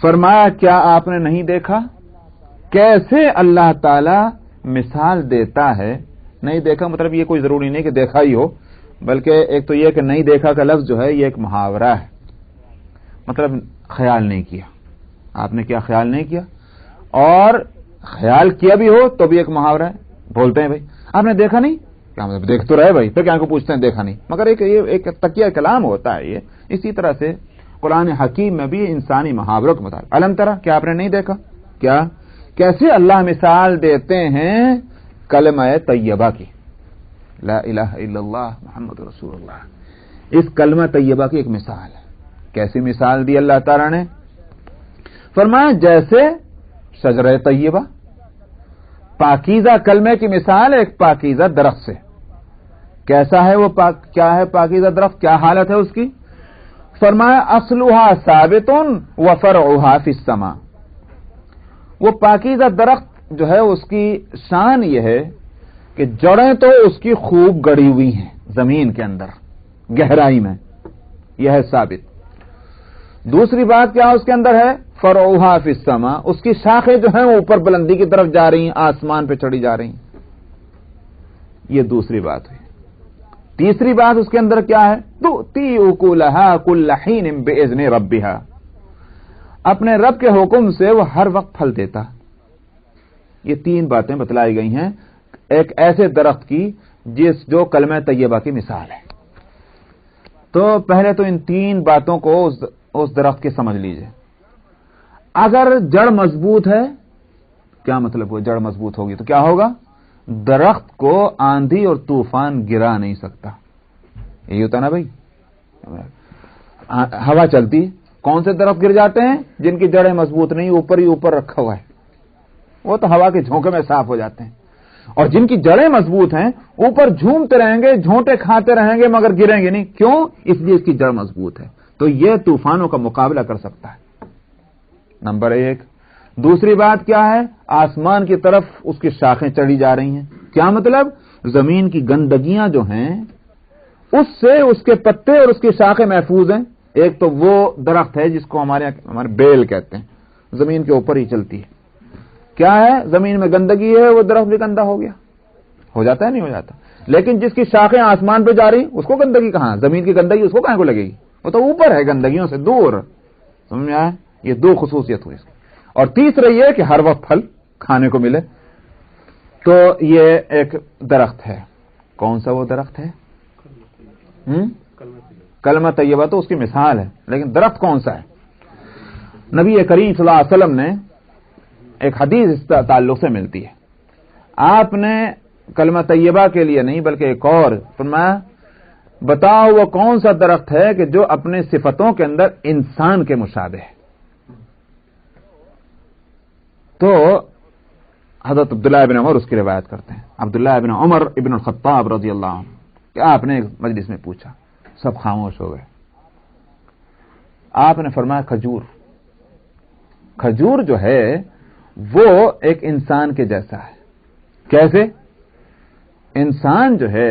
فرمایا کیا آپ نے نہیں دیکھا کیسے اللہ تعالی مثال دیتا ہے. نہیں دیکھا مطلب یہ کوئی ضروری نہیں کہ دیکھا ہی ہو، بلکہ ایک تو یہ کہ نہیں دیکھا کا لفظ جو ہے یہ ایک محاورہ ہے، مطلب خیال نہیں کیا. آپ نے کیا خیال نہیں کیا، اور خیال کیا بھی ہو تو بھی ایک محاورہ ہے. بولتے ہیں بھائی آپ نے دیکھا نہیں، کیا مطلب دیکھ تو رہے بھائی، پھر کیا کو پوچھتے ہیں دیکھا نہیں، مگر ایک تکیہ کلام ہوتا ہے یہ. اسی طرح سے قرآن حکیم میں بھی انسانی محاوروں کے مطابق الم ترى، کیا آپ نے نہیں دیکھا، کیا کیسے اللہ مثال دیتے ہیں کلمہ طیبہ کی، لا الہ الا اللہ محمد رسول اللہ. اس کلمہ طیبہ کی ایک مثال ہے. کیسی مثال دی اللہ تعالیٰ نے؟ فرمایا جیسے شجرہ طیبہ، پاکیزہ کلمے کی مثال ایک پاکیزہ درخت سے. کیسا ہے وہ کیا ہے پاکیزہ درخت، کیا حالت ہے اس کی؟ فرمایا اصلها ثابت وفرعها فی السماء. وہ پاکیزہ درخت جو ہے اس کی شان یہ ہے کہ جڑیں تو اس کی خوب گڑی ہوئی ہیں زمین کے اندر گہرائی میں، یہ ہے ثابت. دوسری بات کیا اس کے اندر ہے؟ فرعها فی السماء، اس کی شاخیں جو ہیں اوپر بلندی کی طرف جا رہی ہیں، آسمان پہ چڑھی جا رہی ہیں. یہ دوسری بات ہوئی. تیسری بات اس کے اندر کیا ہے؟ تؤتی اکلھا کل حین باذن ربھا، اپنے رب کے حکم سے وہ ہر وقت پھل دیتا. یہ تین باتیں بتلائی گئی ہیں ایک ایسے درخت کی جو کلمہ طیبہ کی مثال ہے. تو پہلے تو ان تین باتوں کو اس درخت کے سمجھ لیجئے. اگر جڑ مضبوط ہے، کیا مطلب وہ جڑ مضبوط ہوگی تو کیا ہوگا؟ درخت کو آندھی اور طوفان گرا نہیں سکتا. یہی ہوتا نا بھائی، ہوا چلتی، کون سے درخت گر جاتے ہیں؟ جن کی جڑیں مضبوط نہیں، اوپر ہی اوپر رکھا ہوا ہے، وہ تو ہوا کے جھونکے میں صاف ہو جاتے ہیں. اور جن کی جڑیں مضبوط ہیں اوپر جھومتے رہیں گے، جھونٹے کھاتے رہیں گے مگر گریں گے نہیں. کیوں؟ اس لیے اس کی جڑ مضبوط ہے، تو یہ طوفانوں کا مقابلہ کر سکتا ہے. نمبر ایک. دوسری بات کیا ہے؟ آسمان کی طرف اس کی شاخیں چڑھی جا رہی ہیں. کیا مطلب؟ زمین کی گندگیاں جو ہیں اس سے اس کے پتے اور اس کی شاخیں محفوظ ہیں. ایک تو وہ درخت ہے جس کو ہمارے بیل کہتے ہیں، زمین کے اوپر ہی چلتی ہے. کیا ہے؟ زمین میں گندگی ہے، وہ درخت بھی گندا ہو گیا، ہو جاتا ہے نہیں ہو جاتا. لیکن جس کی شاخیں آسمان پہ جا رہی اس کو گندگی کہاں؟ زمین کی گندگی اس کو کہاں کو لگے گی؟ وہ تو اوپر ہے گندگیوں سے دور. سمجھ میں آیا؟ یہ دو خصوصیت ہوئی اس کی. اور تیسرا یہ کہ ہر وقت پھل کھانے کو ملے. تو یہ ایک درخت ہے. کون سا وہ درخت ہے؟ کلمہ طیبہ تو اس کی مثال ہے، لیکن درخت کون سا ہے؟ نبی کریم صلی اللہ علیہ وسلم نے ایک حدیث اس تعلق سے ملتی ہے. آپ نے کلمہ طیبہ کے لیے نہیں بلکہ ایک اور فرمایا بتاؤ وہ کون سا درخت ہے کہ جو اپنے صفتوں کے اندر انسان کے مشابہ ہے. تو حضرت عبداللہ ابن عمر اس کی روایت کرتے ہیں. عبداللہ ابن عمر ابن الخطاب رضی اللہ عنہ کہ آپ نے ایک مجلس میں پوچھا، سب خاموش ہو گئے. آپ نے فرمایا کھجور. کھجور جو ہے وہ ایک انسان کے جیسا ہے. کیسے؟ انسان جو ہے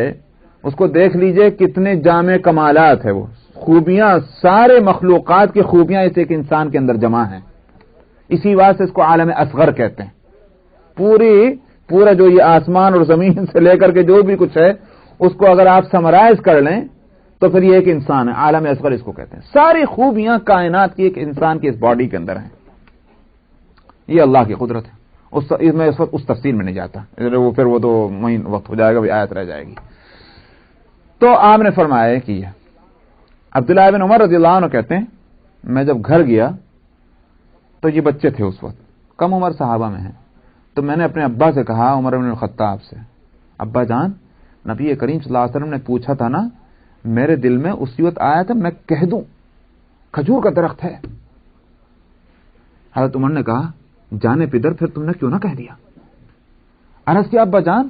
اس کو دیکھ لیجئے کتنے جامع کمالات ہے، وہ خوبیاں، سارے مخلوقات کی خوبیاں اس ایک انسان کے اندر جمع ہیں. اسی واسطے اس کو عالم اصغر کہتے ہیں. پورا جو یہ آسمان اور زمین سے لے کر کے جو بھی کچھ ہے اس کو اگر آپ سمرائز کر لیں تو پھر یہ ایک انسان ہے. عالم اصغر اس کو کہتے ہیں. ساری خوبیاں کائنات کی ایک انسان کی اس باڈی کے اندر ہیں. یہ اللہ کی قدرت ہے. میں اس وقت اس تفصیل میں نہیں جاتا، پھر وہ تو وہیں وقت ہو جائے گا، آیت رہ جائے گی. تو آپ نے فرمایا کہ عبداللہ بن عمر رضی اللہ عنہ کہتے ہیں میں جب گھر گیا تو یہ بچے تھے، اس وقت کم عمر صحابہ میں ہیں. تو میں نے اپنے ابا سے کہا، عمر بن الخطاب سے، ابا جان نبی کریم صلی اللہ علیہ وسلم نے پوچھا تھا نا، میرے دل میں اسی وقت آیا تھا میں کہہ دوں کھجور کا درخت ہے. حضرت عمر نے کہا جانے پدر پھر تم نے کیوں نہ کہہ دیا؟ عرض کیا ابا جان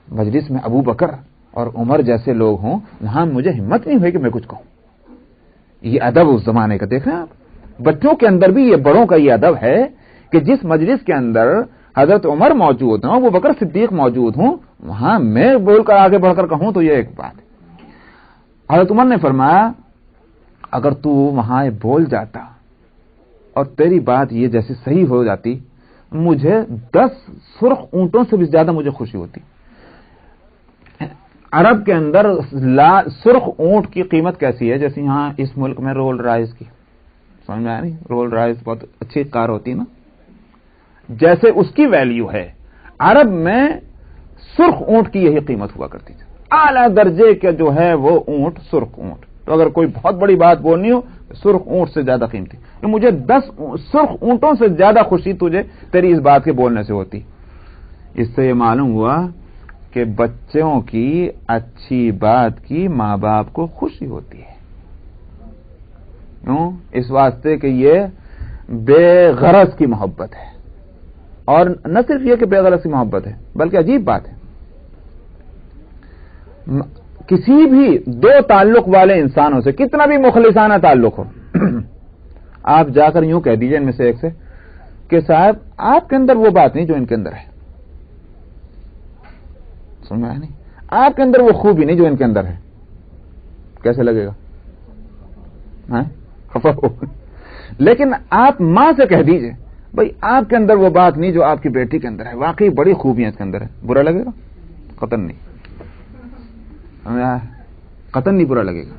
مجلس میں ابو بکر اور عمر جیسے لوگ ہوں وہاں مجھے ہمت نہیں ہوئی کہ میں کچھ کہوں. یہ ادب اس زمانے کا دیکھ رہے ہیں آپ. بچوں کے اندر بھی یہ بڑوں کا یہ ادب ہے کہ جس مجلس کے اندر حضرت عمر موجود ہوں، ابو بکر صدیق موجود ہوں، وہاں میں بول کر آگے بڑھ کر کہوں تو یہ ایک بات ہے. حضرت عمر نے فرمایا اگر تو وہاں بول جاتا اور تیری بات یہ جیسے صحیح ہو جاتی، مجھے 10 سرخ اونٹوں سے بھی زیادہ مجھے خوشی ہوتی۔ عرب کے اندر سرخ اونٹ کی قیمت کیسی ہے؟ جیسے یہاں اس ملک میں رول رائس کی، سمجھ میں آ رہی؟ رول رائس بہت اچھی کار ہوتی ہے نا، جیسے اس کی ویلیو ہے، عرب میں سرخ اونٹ کی یہی قیمت ہوا کرتی تھی۔ اعلی درجے کا جو ہے وہ اونٹ سرخ اونٹ، تو اگر کوئی بہت بڑی بات بولنی ہو سرخ اونٹ سے زیادہ قیمتی، تو مجھے 10 سرخ اونٹوں سے زیادہ خوشی تجھے تیری اس بات کے بولنے سے ہوتی۔ اس سے یہ معلوم ہوا کہ بچوں کی اچھی بات کی ماں باپ کو خوشی ہوتی ہے، کیوں؟ اس واسطے کہ یہ بے غرض کی محبت ہے، اور نہ صرف یہ کہ بے غرض کی محبت ہے، بلکہ عجیب بات ہے، کسی بھی دو تعلق والے انسانوں سے کتنا بھی مخلصانہ تعلق ہو، آپ جا کر یوں کہہ دیجئے ان میں سے ایک سے کہ صاحب آپ کے اندر وہ بات نہیں جو ان کے اندر ہے، سن میں نہیں، آپ کے اندر وہ خوبی نہیں جو ان کے اندر ہے، کیسے لگے گا؟ خفا ہو۔ لیکن آپ ماں سے کہہ دیجئے بھائی آپ کے اندر وہ بات نہیں جو آپ کی بیٹی کے اندر ہے، واقعی بڑی خوبیاں اس کے اندر ہے، برا لگے گا؟ قطعاً نہیں، قطعاً نہیں برا لگے گا۔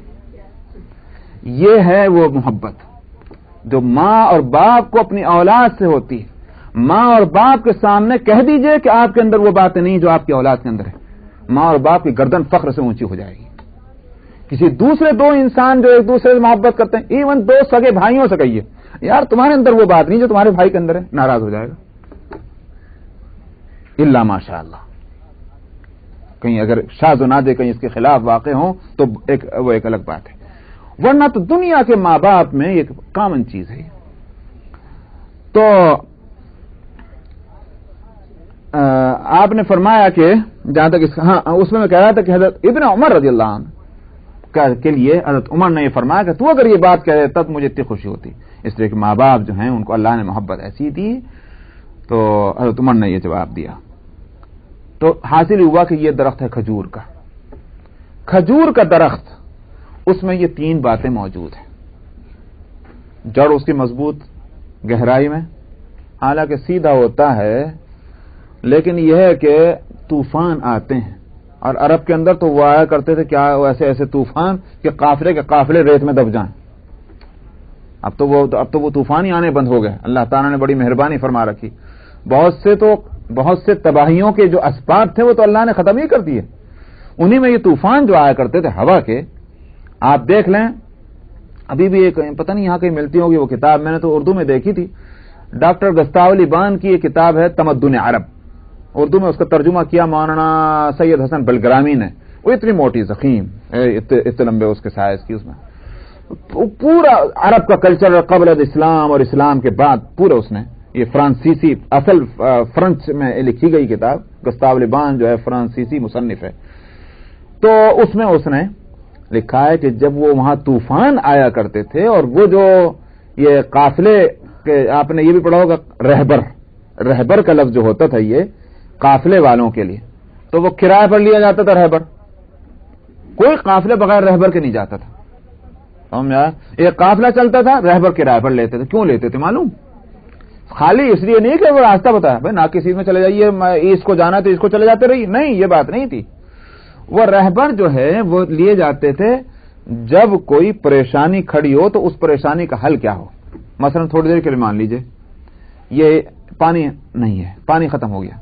یہ ہے وہ محبت جو ماں اور باپ کو اپنی اولاد سے ہوتی ہے۔ ماں اور باپ کے سامنے کہہ دیجئے کہ آپ کے اندر وہ باتیں نہیں جو آپ کی اولاد کے اندر ہے، ماں اور باپ کی گردن فخر سے اونچی ہو جائے گی۔ کسی دوسرے دو انسان جو ایک دوسرے سے محبت کرتے ہیں، ایون دو سگے بھائیوں سے کہیے یار تمہارے اندر وہ بات نہیں جو تمہارے بھائی کے اندر ہے، ناراض ہو جائے گا، الا ماشاء اللہ۔ کہیں اگر شاذ و نادر کہیں اس کے خلاف واقع ہوں تو وہ ایک الگ بات ہے، ورنہ تو دنیا کے ماں باپ میں ایک کامن چیز ہے۔ تو آپ نے فرمایا کہ جہاں تک اس میں کہہ رہا تھا کہ حضرت ابن عمر رضی اللہ عنہ کے لیے حضرت عمر نے یہ فرمایا کہ تو اگر یہ بات کہہ دیتا تو مجھے اتنی خوشی ہوتی، اس لیے کہ ماں باپ جو ہیں ان کو اللہ نے محبت ایسی دی۔ تو حضرت عمر نے یہ جواب دیا، تو حاصل ہوا کہ یہ درخت ہے کھجور کا، کھجور کا درخت، اس میں یہ 3 باتیں موجود ہیں۔ جڑ اس کی مضبوط گہرائی میں، حالانکہ سیدھا ہوتا ہے، لیکن یہ ہے کہ طوفان آتے ہیں، اور عرب کے اندر تو وہ آیا کرتے تھے کیا ایسے ایسے طوفان کہ قافلے کے قافلے ریت میں دب جائیں۔ اب تو وہ طوفان ہی آنے بند ہو گئے، اللہ تعالیٰ نے بڑی مہربانی فرما رکھی۔ بہت سے تباہیوں کے جو اسباب تھے وہ تو اللہ نے ختم ہی کر دیے، انہی میں یہ طوفان جو آیا کرتے تھے ہوا کے۔ آپ دیکھ لیں ابھی بھی ایک پتہ نہیں یہاں کہیں ملتی ہوگی وہ کتاب، میں نے تو اردو میں دیکھی تھی، ڈاکٹر گستاو لیبان کی یہ کتاب ہے تمدن عرب، اردو میں اس کا ترجمہ کیا مولانا سید حسن بلگرامی نے، وہ اتنی موٹی زخیم اتنے لمبے اس کے سائز کی، اس میں پورا عرب کا کلچر قبل اسلام اور اسلام کے بعد پورا اس نے، یہ فرانسیسی اصل فرانس میں لکھی گئی کتاب، گستاو لیبان جو ہے فرانسیسی مصنف ہے، تو اس میں اس نے لکھا ہے کہ جب وہ وہاں طوفان آیا کرتے تھے اور وہ جو یہ قافلے کے، آپ نے یہ بھی پڑھا ہوگا رہبر کا لفظ جو ہوتا تھا یہ قافلے والوں کے لیے، تو وہ کرایہ پر لیا جاتا تھا رہبر، کوئی قافلے بغیر رہبر کے نہیں جاتا تھا، ایک قافلہ چلتا تھا رہبر کرایہ پر لیتے تھے، کیوں لیتے تھے معلوم؟ خالی اس لیے نہیں کہ وہ راستہ بتایا بھائی ناکس میں چلے جائیے، اس کو جانا تو اس کو چلے جاتے رہیے، نہیں، یہ بات نہیں تھی، وہ رہبر جو ہے وہ لیے جاتے تھے جب کوئی پریشانی کھڑی ہو تو اس پریشانی کا حل کیا ہو۔ مثلا تھوڑی دیر کے لیے مان لیجئے یہ پانی نہیں ہے، پانی ختم ہو گیا،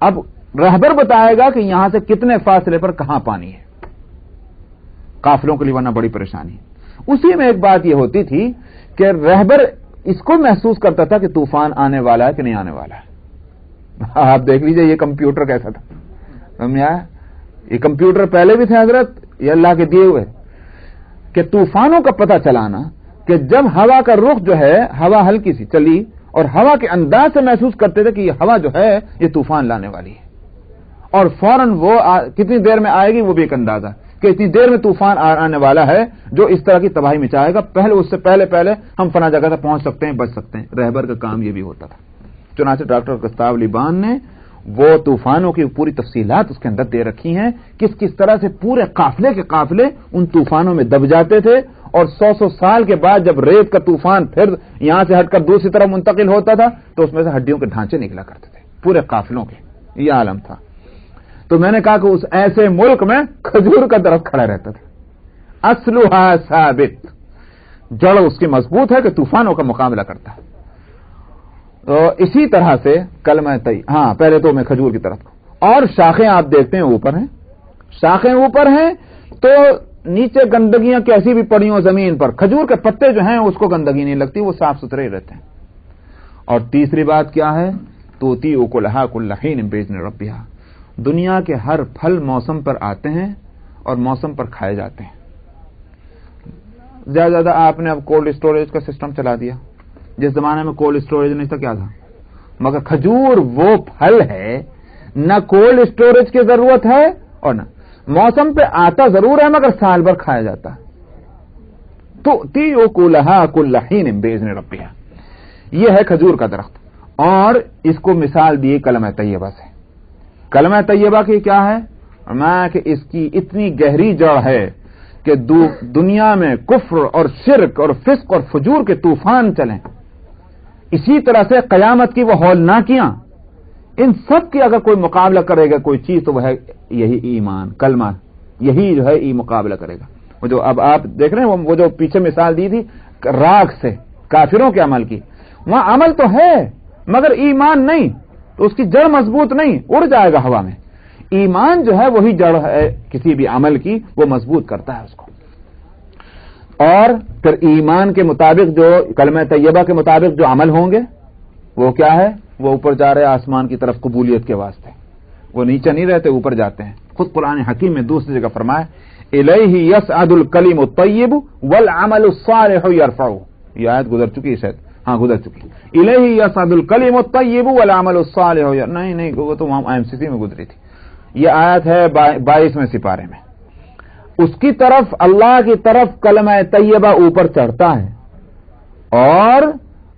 اب رہبر بتائے گا کہ یہاں سے کتنے فاصلے پر کہاں پانی ہے، قافلوں کے لیے ورنہ بڑی پریشانی ہے۔ اسی میں ایک بات یہ ہوتی تھی کہ رہبر اس کو محسوس کرتا تھا کہ طوفان آنے والا ہے کہ نہیں آنے والا ہے۔ آپ دیکھ لیجئے یہ کمپیوٹر کیسا تھا، یہ کمپیوٹر پہلے بھی تھے حضرت، یہ اللہ کے دیے ہوئے، کہ طوفانوں کا پتہ چلانا کہ جب ہوا کا رخ جو ہے، ہوا ہلکی سی چلی اور ہوا کے انداز سے محسوس کرتے تھے کہ یہ ہوا جو ہے یہ طوفان لانے والی ہے، اور فوراً وہ کتنی دیر میں آئے گی وہ بھی ایک اندازہ کہ اتنی دیر میں طوفان آنے والا ہے جو اس طرح کی تباہی مچائے گا، پہلے اس سے پہلے ہم فلاں جگہ تک پہنچ سکتے ہیں، بچ سکتے ہیں۔ رہبر کا کام یہ بھی ہوتا تھا۔ چنانچہ ڈاکٹر گستاو لیبان نے وہ طوفانوں کی پوری تفصیلات اس کے اندر دے رکھی ہیں، کس طرح سے پورے قافلے کے قافلے ان طوفانوں میں دب جاتے تھے اور 100 سال کے بعد جب ریت کا طوفان پھر یہاں سے ہٹ کر دوسری طرف منتقل ہوتا تھا تو اس میں سے ہڈیوں کے ڈھانچے نکلا کرتے تھے پورے قافلوں کے. یہ عالم تھا. تو میں نے کہا کہ اس ایسے ملک میں کھجور کا درخت کھڑا رہتا تھا. اصلها ثابت, جڑ اس کی مضبوط ہے کہ طوفانوں کا مقابلہ کرتا ہے. تو اسی طرح سے کلمہ طیبہ, ہاں پہلے تو میں کھجور کی طرف, اور شاخیں آپ دیکھتے ہیں اوپر ہیں, شاخیں اوپر ہیں تو نیچے گندگیاں کیسی بھی پڑی ہوں زمین پر, کھجور کے پتے جو ہیں اس کو گندگی نہیں لگتی, وہ صاف ستھرے ہی رہتے ہیں. اور تیسری بات کیا ہے, توتی اکلھا کل حین باذن ربھا, دنیا کے ہر پھل موسم پر آتے ہیں اور موسم پر کھائے جاتے ہیں. زیادہ زیادہ آپ نے اب کولڈ اسٹوریج کا سسٹم چلا دیا, جس زمانے میں کولڈ اسٹوریج نہیں تھا کیا تھا, مگر کھجور وہ پھل ہے نہ کولڈ اسٹوریج کی ضرورت ہے اور نہ موسم پہ آتا ضرور ہے مگر سال بھر کھایا جاتا ہے. تو تی اکلھا کل حین باذن ربھا, یہ ہے کھجور کا درخت. اور اس کو مثال دی کلمہ طیبہ سے. کلمہ طیبہ کی کیا ہے, میں کہ اس کی اتنی گہری جڑ ہے کہ دنیا میں کفر اور شرک اور فسق اور فجور کے طوفان چلیں, اسی طرح سے قیامت کی وہ ہولناکیاں, ان سب کی اگر کوئی مقابلہ کرے گا کوئی چیز تو وہ ہے یہی ایمان, کلمہ, یہی جو ہے مقابلہ کرے گا. وہ جو اب آپ دیکھ رہے ہیں وہ جو پیچھے مثال دی تھی راکھ سے کافروں کے عمل کی, وہاں عمل تو ہے مگر ایمان نہیں, تو اس کی جڑ مضبوط نہیں, اڑ جائے گا ہوا میں. ایمان جو ہے وہی جڑ ہے کسی بھی عمل کی, وہ مضبوط کرتا ہے اس کو. اور پھر ایمان کے مطابق جو کلمہ طیبہ کے مطابق جو عمل ہوں گے وہ کیا ہے, وہ اوپر جا رہے آسمان کی طرف قبولیت کے واسطے, وہ نیچے نہیں رہتے اوپر جاتے ہیں. خود قرآن حکیم میں دوسری جگہ فرمایا الیہ یصعد الکلم الطیب والعمل الصالح یرفعہ, یہ آیت گزر چکی ہے شاید, ہاں گزر چکی. الیہ یصعد الکلم الطیب والعمل الصالح, نہیں وہ تو وہاں IMCC میں گزری تھی. یہ آیت ہے 22ویں سپارے میں. اس کی طرف اللہ کی طرف کلمہ طیبہ اوپر چڑھتا ہے اور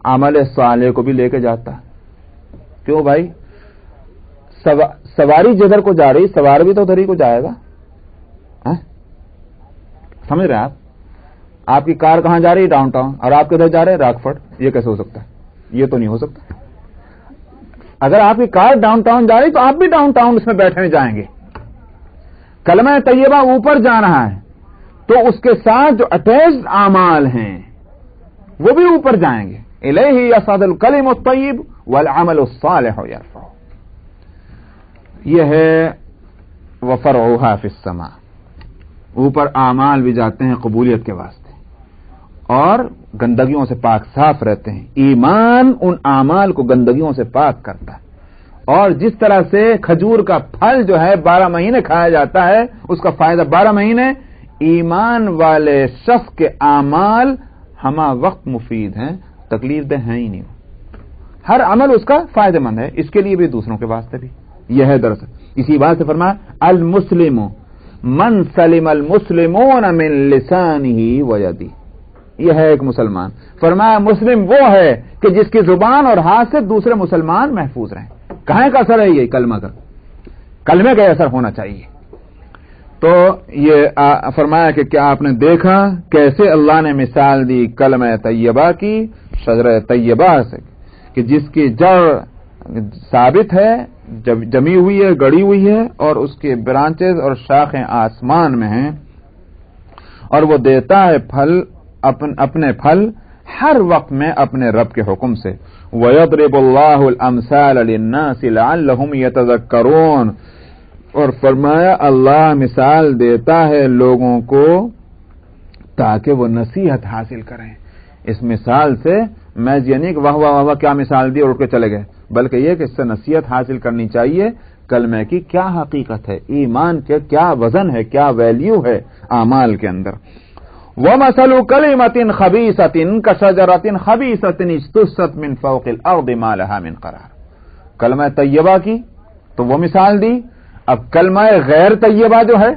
عمل صالح کو بھی لے کے جاتا ہے. کیوں بھائی, سواری جدھر کو جا رہی سوار بھی تو ادھر ہی کو جائے گا, سمجھ رہے ہیں آپ کی کار کہاں جا رہی ہے, ڈاؤن ٹاؤن, اور آپ کدھر جا رہے ہیں, راکفورٹ. یہ کیسے ہو سکتا ہے, یہ تو نہیں ہو سکتا. اگر آپ کی کار ڈاؤن ٹاؤن جا رہی تو آپ بھی ڈاؤن ٹاؤن اس میں بیٹھنے جائیں گے. کلمہ طیبہ اوپر جا رہا ہے تو اس کے ساتھ جو اٹیچڈ اعمال ہیں وہ بھی اوپر جائیں گے. الیہ یصعد الکلم الطیب والعمل الصالح یرفعہ, یہ ہے وفرعها فی السماء, اوپر اعمال بھی جاتے ہیں قبولیت کے واسطے اور گندگیوں سے پاک صاف رہتے ہیں. ایمان ان اعمال کو گندگیوں سے پاک کرتا ہے. اور جس طرح سے کھجور کا پھل جو ہے 12 مہینے کھایا جاتا ہے, اس کا فائدہ 12 مہینے, ایمان والے شخص کے اعمال ہمہ وقت مفید ہیں, تکلیف دہ ہیں ہی نہیں. ہر عمل اس کا فائدہ مند ہے, اس کے لیے بھی دوسروں کے واسطے بھی. یہ ہے دراصل اسی بات سے فرمایا المسلم من سلم المسلمون من لسانہ ویدہ, یہ ہے ایک مسلمان. فرمایا مسلم وہ ہے کہ جس کی زبان اور ہاتھ سے دوسرے مسلمان محفوظ رہیں. کہاں کا اثر ہے یہ کلمہ کا, کلمے کا اثر ہونا چاہیے. تو یہ فرمایا کہ کیا آپ نے دیکھا کیسے اللہ نے مثال دی کلمہ طیبہ کی, شجرہ طیبہ سے, کہ جس کی جڑ ثابت ہے, جمی ہوئی ہے, گڑی ہوئی ہے, اور اس کے برانچز اور شاخیں آسمان میں ہیں, اور وہ دیتا ہے پھل, اپنے پھل ہر وقت میں اپنے رب کے حکم سے. وَيَضْرِبُ اللَّهُ الْأَمْثَالَ لِلنَّاسِ لَعَلَّهُمْ يَتَذَكَّرُونَ, اور فرمایا اللہ مثال دیتا ہے لوگوں کو تاکہ وہ نصیحت حاصل کریں. اس مثال سے میں یہ نہیں کہ واہ کیا مثال دی اور اٹھ کے چلے گئے, بلکہ یہ کہ اس سے نصیحت حاصل کرنی چاہیے. کلمہ کی کیا حقیقت ہے, ایمان کے کیا وزن ہے, کیا ویلیو ہے اعمال کے اندر. وَمَثَلُ كَلِمَةٍ خَبِيثَةٍ كَشَجَرَةٍ خَبِيثَةٍ اجْتُثَّتْ مِنْ فَوْقِ الْأَرْضِ مَا لَهَا مِنْ قَرَارٍ. کلمہ طیبہ کی تو وہ مثال دی. اب کلمہ غیر طیبہ جو ہے,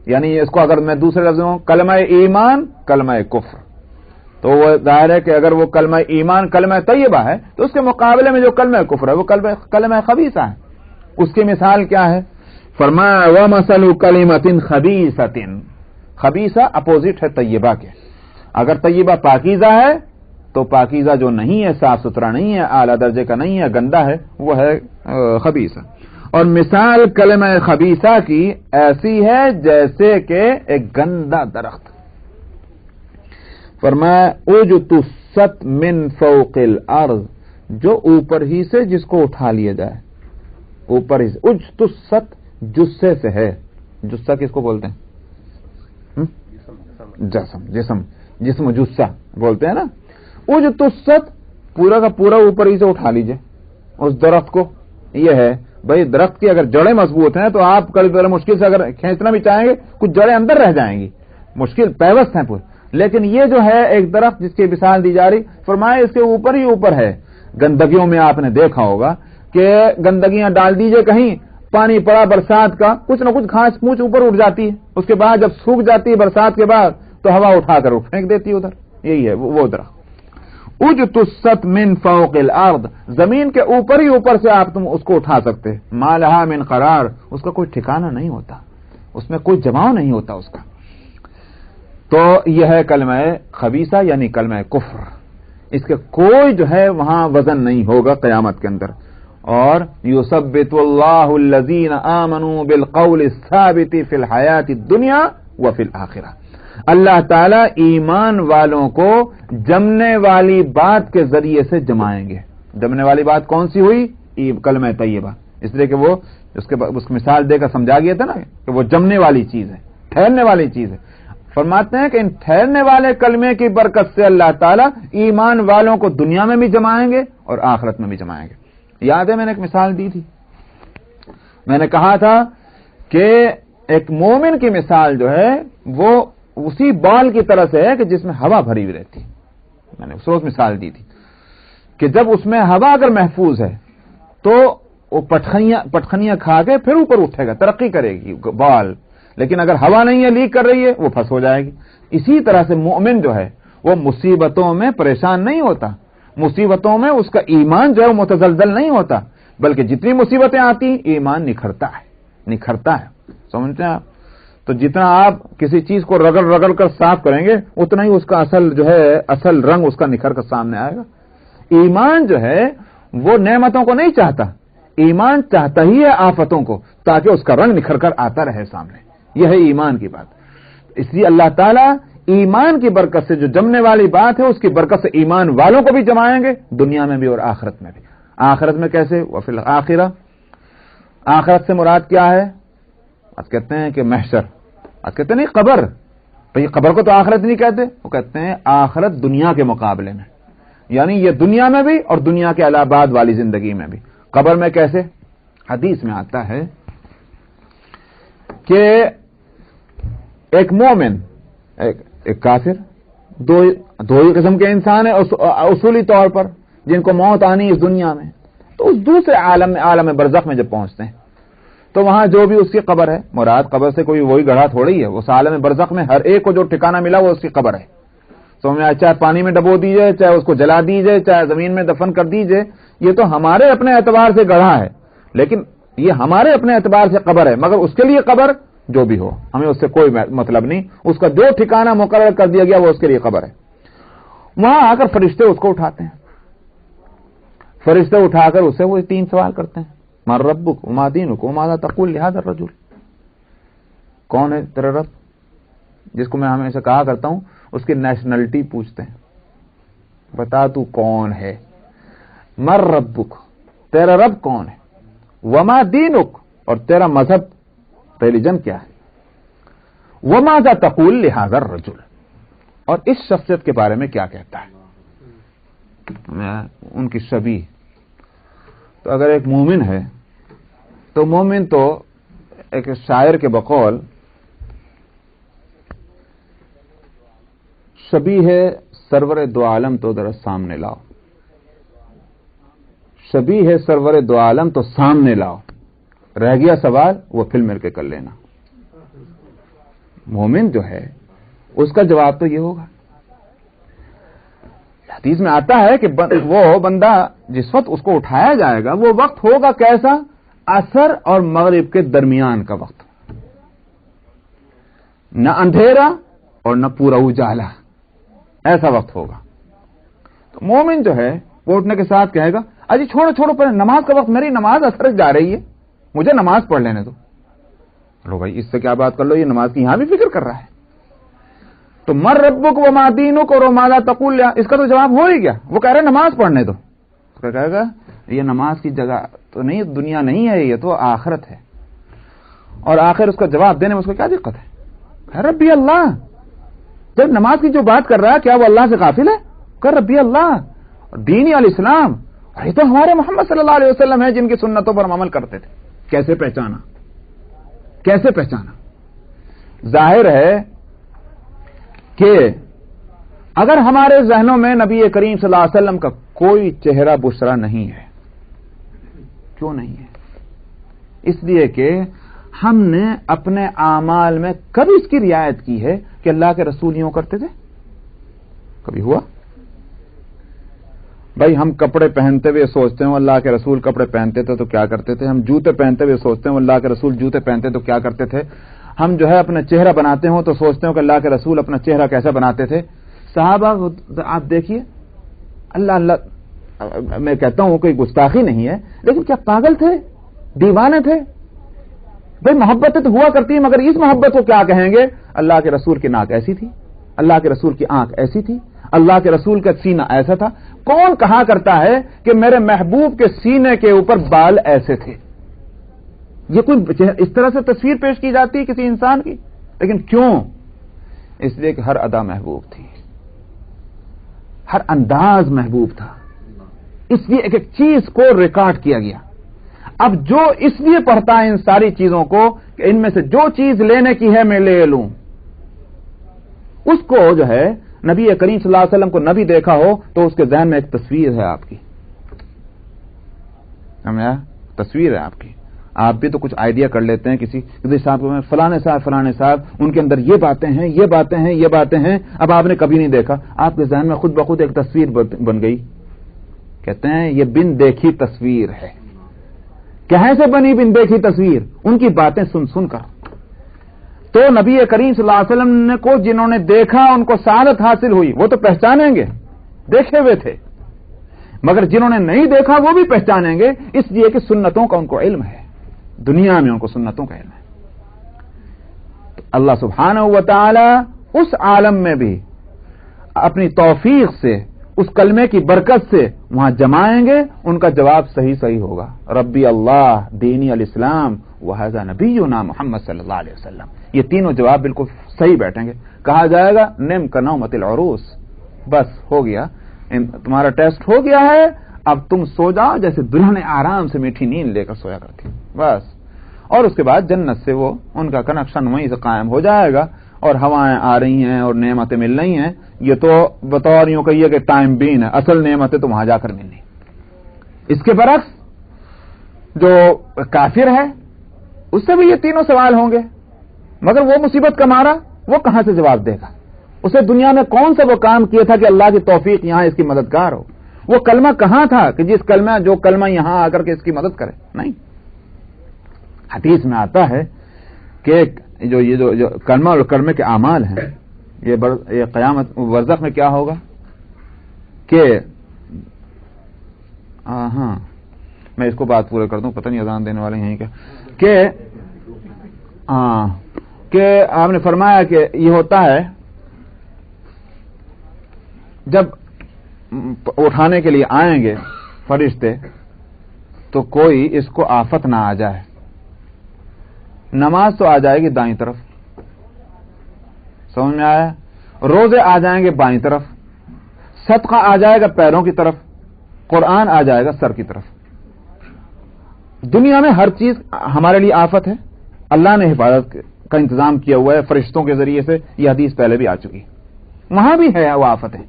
یعنی اس کو اگر میں دوسرے لفظوں کلمہ ایمان, کلمہ کفر, تو وہ ظاہر ہے کہ اگر وہ کلمہ ایمان کلمہ طیبہ ہے تو اس کے مقابلے میں جو کلمہ کفر ہے وہ کلمہ خبیثہ ہے. اس کی مثال کیا ہے, فرمایا وَمَثَلُ كَلِمَةٍ خَبِيثَةٍ, خبیثہ اپوزٹ ہے طیبہ کے. اگر طیبہ پاکیزہ ہے تو پاکیزہ جو نہیں ہے، صاف ستھرا نہیں ہے، اعلیٰ درجے کا نہیں ہے، گندا ہے، وہ ہے خبیثہ۔ اور مثال کلمہ خبیثہ کی ایسی ہے جیسے کہ ایک گندا درخت۔ فرمایا اجتثت من فوق الارض، جو اوپر ہی سے جس کو اٹھا لیا جائے، اوپر ہی سے۔ اجتثت جثے سے ہے، جثہ کس کو بولتے ہیں؟ جسم جثہ بولتے ہیں نا۔ اجتثت پورا کا پورا اوپر ہی سے اٹھا لیجئے اس درخت کو۔ یہ ہے بھائی، درخت کی اگر جڑیں مضبوط ہیں تو آپ کبھی مشکل سے اگر کھینچنا بھی چاہیں گے کچھ جڑیں اندر رہ جائیں گی، مشکل پیوست ہیں پورے۔ لیکن یہ جو ہے ایک درخت جس کی مثال دی جا رہی، فرمایا اس کے اوپر ہی اوپر ہے۔ گندگیوں میں آپ نے دیکھا ہوگا کہ گندگیاں ڈال دیجئے کہیں، پانی پڑا برسات کا، کچھ نہ کچھ گھاس پھوس اوپر اٹھ جاتی ہے، اس کے بعد جب سوکھ جاتی ہے برسات کے بعد تو ہوا اٹھا کر پھینک دیتی ہے ادھر۔ یہی ہے وہ درخت۔ اجتثت من فوق الارض، زمین کے اوپر ہی اوپر سے آپ تم اس کو اٹھا سکتے۔ ما لہا من قرار، اس کا کوئی ٹھکانہ نہیں ہوتا، اس میں کوئی جماؤ نہیں ہوتا اس کا۔ تو یہ ہے کلمہ خبیثہ یعنی کلمہ کفر، اس کے کوئی جو ہے وہاں وزن نہیں ہوگا قیامت کے اندر۔ اور یثبت اللہ الذین آمنوا بالقول الثابت فی الحیات الدنیا وفی الآخرہ، اللہ تعالی ایمان والوں کو جمنے والی بات کے ذریعے سے جمائیں گے۔ جمنے والی بات کون سی ہوئی؟ کلمہ طیبہ، اس لیے کہ وہ اس کی مثال دے کر سمجھا گیا تھا نا کہ وہ جمنے والی چیز ہے، ٹھہرنے والی چیز ہے۔ فرماتے ہیں کہ ان ٹھہرنے والے کلمے کی برکت سے اللہ تعالیٰ ایمان والوں کو دنیا میں بھی جمائیں گے اور آخرت میں بھی جمائیں گے۔ یاد ہے میں نے ایک مثال دی تھی، میں نے کہا تھا کہ ایک مومن کی مثال جو ہے وہ اسی بال کی طرح سے ہے کہ جس میں ہوا بھری ہوئی رہتی ہے۔ میں نے اس روز مثال دی تھی کہ جب اس میں ہوا اگر محفوظ ہے تو وہ پٹخنیاں کھا کے پھر اوپر اٹھے گا، ترقی کرے گی بال، لیکن اگر ہوا نہیں ہے، لیک کر رہی ہے، وہ پھنس ہو جائے گی۔ اسی طرح سے مومن جو ہے وہ مصیبتوں میں پریشان نہیں ہوتا، مصیبتوں میں اس کا ایمان جو ہے وہ متزلزل نہیں ہوتا، بلکہ جتنی مصیبتیں آتی ایمان نکھرتا ہے۔ سمجھتے ہیں آپ؟ تو جتنا آپ کسی چیز کو رگڑ کر صاف کریں گے اتنا ہی اس کا اصل رنگ اس کا نکھر کر سامنے آئے گا۔ ایمان جو ہے وہ نعمتوں کو نہیں چاہتا، ایمان چاہتا ہی ہے آفتوں کو، تاکہ اس کا رنگ نکھر کر آتا رہے سامنے۔ یہ ہے ایمان کی بات۔ اس لیے اللہ تعالیٰ ایمان کی برکت سے جو جمنے والی بات ہے اس کی برکت سے ایمان والوں کو بھی جمائیں گے، دنیا میں بھی اور آخرت میں بھی۔ آخرت میں کیسے؟ وفی الآخرہ، آخرت سے مراد کیا ہے؟ آج کہتے ہیں کہ محشر، آج کہتے ہیں نہیں قبر، بھئی قبر کو تو آخرت نہیں کہتے، وہ کہتے ہیں آخرت دنیا کے مقابلے میں، یعنی یہ دنیا میں بھی اور دنیا کے علاوہ بعد والی زندگی میں بھی۔ قبر میں کیسے؟ حدیث میں آتا ہے کہ ایک مومن ایک کافر، دو ہی قسم کے انسان ہیں اصولی طور پر جن کو موت آنی اس دنیا میں، تو اس دوسرے عالم برزخ میں جب پہنچتے ہیں تو وہاں جو بھی اس کی قبر ہے، مراد قبر سے کوئی وہی گڑھا تھوڑی ہے، اس عالم برزخ میں ہر ایک کو جو ٹھکانہ ملا وہ اس کی قبر ہے۔ سمجھ میں آیا؟ چاہے پانی میں ڈبو دیجئے، چاہے اس کو جلا دیجئے، چاہے زمین میں دفن کر دیجئے، یہ تو ہمارے اپنے اعتبار سے گڑھا ہے، لیکن یہ ہمارے اپنے اعتبار سے قبر ہے، مگر اس کے لیے قبر جو بھی ہو ہمیں اس سے کوئی مطلب نہیں، اس کا جو ٹھکانہ مقرر کر دیا گیا وہ اس کے لیے قبر ہے۔ وہاں آ کر فرشتے اس کو اٹھاتے ہیں، فرشتے اٹھا کر اسے وہ 3 سوال کرتے ہیں، من ربک وما دینک وماذا تقول لهذا الرجل، کون ہے تیرا رب؟ جس کو میں ہمیشہ کہا کرتا ہوں اس کی نیشنلٹی پوچھتے ہیں، بتا تو کون ہے، من ربک تیرا رب کون ہے، وما دینک اور تیرا مذہب ریلیجن کیا ہے، وماذا تقول لهذا الرجل اور اس شخصیت کے بارے میں کیا کہتا ہے، ان کی شبیہ۔ تو اگر ایک مومن ہے تو مومن تو ایک شاعر کے بقول شبیہ ہے سرور دو عالم تو ذرا سامنے لاؤ، شبیہ ہے سرور دو عالم تو سامنے لاؤ، رہ گیا سوال وہ پھر مل کے کر لینا۔ مومن جو ہے اس کا جواب تو یہ ہوگا۔ حدیث میں آتا ہے کہ وہ بندہ جس وقت اس کو اٹھایا جائے گا وہ وقت ہوگا کیسا؟ عصر اور مغرب کے درمیان کا وقت، نہ اندھیرا اور نہ پورا اجالا، ایسا وقت ہوگا. تو مومن جو ہے وہ اٹھنے کے ساتھ کہے گا اجی چھوڑو پہلے نماز کا وقت, میری نماز اثر جا رہی ہے, مجھے نماز پڑھ لینے دو. لو بھائی اس سے کیا بات کر لو, یہ نماز کی یہاں بھی فکر کر رہا ہے. تو مر ربک وما دینک اور ماذا تقول, اس کا تو جواب ہو ہی گیا. وہ کہہ رہے نماز پڑھنے دو. اس کا کہے گا یہ نماز کی جگہ تو نہیں, دنیا نہیں ہے, یہ تو آخرت ہے. اور آخر اس کا جواب دینے میں اس کو کیا دقت ہے؟ ربی اللہ. جب نماز کی جو بات کر رہا ہے کیا وہ اللہ سے غافل ہے؟ کر ربی اللہ, دینی الاسلام, یہ تو ہمارے محمد صلی اللہ علیہ وسلم ہے جن کی سنتوں پر ہم عمل کرتے تھے. کیسے پہچانا؟ ظاہر ہے کہ اگر ہمارے ذہنوں میں نبی کریم صلی اللہ علیہ وسلم کا کوئی چہرہ بشرا نہیں ہے. کیوں نہیں ہے؟ اس لیے کہ ہم نے اپنے اعمال میں کبھی اس کی رعایت کی ہے کہ اللہ کے رسول یوں کرتے تھے؟ کبھی ہوا؟ بھائی ہم کپڑے پہنتے ہوئے سوچتے ہیں اللہ کے رسول کپڑے پہنتے تھے تو کیا کرتے تھے. ہم جوتے پہنتے ہوئے سوچتے ہیں اللہ کے رسول جوتے پہنتے تو کیا کرتے تھے. ہم جو ہے اپنا چہرہ بناتے ہوں تو سوچتے ہوں کہ اللہ کے رسول اپنا چہرہ کیسا بناتے تھے. صحابہ آپ دیکھیے, اللہ میں کہتا ہوں کوئی گستاخی نہیں ہے, لیکن کیا پاگل تھے, دیوانے تھے؟ بھائی محبتیں تو ہوا کرتی ہیں, مگر اس محبت کو کیا کہیں گے؟ اللہ کے رسول کی ناک ایسی تھی, اللہ کے رسول کی آنکھ ایسی تھی, اللہ کے رسول کا سینہ ایسا تھا. کون کہا کرتا ہے کہ میرے محبوب کے سینے کے اوپر بال ایسے تھے؟ یہ کوئی اس طرح سے تصویر پیش کی جاتی ہے کسی انسان کی. لیکن کیوں؟ اس لیے کہ ہر ادا محبوب تھی, ہر انداز محبوب تھا, اس لیے ایک ایک چیز کو ریکارڈ کیا گیا. اب جو اس لیے پڑھتا ہے ان ساری چیزوں کو کہ ان میں سے جو چیز لینے کی ہے میں لے لوں, اس کو جو ہے نبی کریم صلی اللہ علیہ وسلم کو نبی دیکھا ہو تو اس کے ذہن میں ایک تصویر ہے آپ کی, تصویر ہے آپ کی. آپ بھی تو کچھ آئیڈیا کر لیتے ہیں کسی صاحب کو, فلانے صاحب ان کے اندر یہ باتیں ہیں. اب آپ نے کبھی نہیں دیکھا, آپ کے ذہن میں خود بخود ایک تصویر بن گئی. کہتے ہیں یہ بن دیکھی تصویر ہے. کہاں سے بنی بن دیکھی تصویر؟ ان کی باتیں سن کر. تو نبی کریم صلی اللہ علیہ وسلم کو جنہوں نے دیکھا ان کو سعادت حاصل ہوئی, وہ تو پہچانیں گے, دیکھے ہوئے تھے. مگر جنہوں نے نہیں دیکھا وہ بھی پہچانیں گے, اس لیے کہ سنتوں کا ان کو علم ہے, دنیا میں ان کو سنتوں کا علم ہے. تو اللہ سبحانہ و تعالی اس عالم میں بھی اپنی توفیق سے, اس کلمے کی برکت سے وہاں جمائیں گے, ان کا جواب صحیح ہوگا. ربی اللہ, دینی الاسلام, وہذا نبینا محمد صلی اللہ علیہ وسلم. یہ تینوں جواب بالکل صحیح بیٹھیں گے. کہا جائے گا نم کنومت العروس, بس ہو گیا, تمہارا ٹیسٹ ہو گیا ہے, اب تم سو جاؤ جیسے دلہن آرام سے میٹھی نیند لے کر سویا کرتی, بس. اور اس کے بعد جنت سے وہ ان کا کنیکشن وہیں سے قائم ہو جائے گا, اور ہوائیں آ رہی ہیں اور نعمتیں مل رہی ہیں. یہ تو بطور یوں کہیے کہ ٹائم بین ہے, اصل نعمتیں تو وہاں جا کر ملنی. اس کے برعکس جو کافر ہے اس سے بھی یہ تینوں سوال ہوں گے, مگر وہ مصیبت کا مارا وہ کہاں سے جواب دے گا؟ اسے دنیا میں کون سا وہ کام کیا تھا کہ اللہ کی توفیق یہاں اس کی مددگار ہو؟ وہ کلمہ کہاں تھا کہ جو کلمہ یہاں آ کر کے اس کی مدد کرے؟ نہیں. حدیث میں آتا ہے کہ جو کلمہ اور کلمے کے اعمال ہیں, یہ قیامت برزخ میں کیا ہوگا کہ ہاں میں اس کو بات پورے کر دوں, پتہ نہیں اذان دینے والے ہیں کیا, کہ آپ نے فرمایا کہ یہ ہوتا ہے جب اٹھانے کے لیے آئیں گے فرشتے تو کوئی اس کو آفت نہ آ جائے. نماز تو آ جائے گی دائیں طرف, سمجھ میں آیا؟ روزے آ جائیں گے بائیں طرف, صدقہ آ جائے گا پیروں کی طرف, قرآن آ جائے گا سر کی طرف. دنیا میں ہر چیز ہمارے لیے آفت ہے. اللہ نے حفاظت کا انتظام کیا ہوا ہے فرشتوں کے ذریعے سے, یہ حدیث پہلے بھی آ چکی. وہاں بھی ہے وہ آفتیں,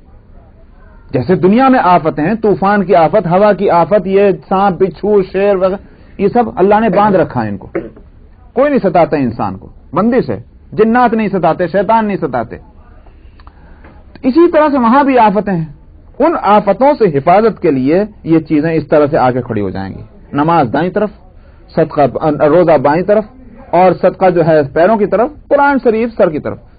جیسے دنیا میں آفتیں ہیں, طوفان کی آفت, ہوا کی آفت, یہ سانپ بچھو شیر وغیرہ, یہ سب اللہ نے باندھ رکھا ہے. ان کو کوئی نہیں ستاتا انسان کو, بندش ہے. جنات نہیں ستاتے, شیطان نہیں ستاتے. اسی طرح سے وہاں بھی آفتیں ہیں. ان آفتوں سے حفاظت کے لیے یہ چیزیں اس طرح سے آگے کھڑی ہو جائیں گی. نماز دائیں طرف, صدقہ روزہ بائیں طرف, اور صدقہ جو ہے پیروں کی طرف, قرآن شریف سر کی طرف.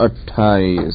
28।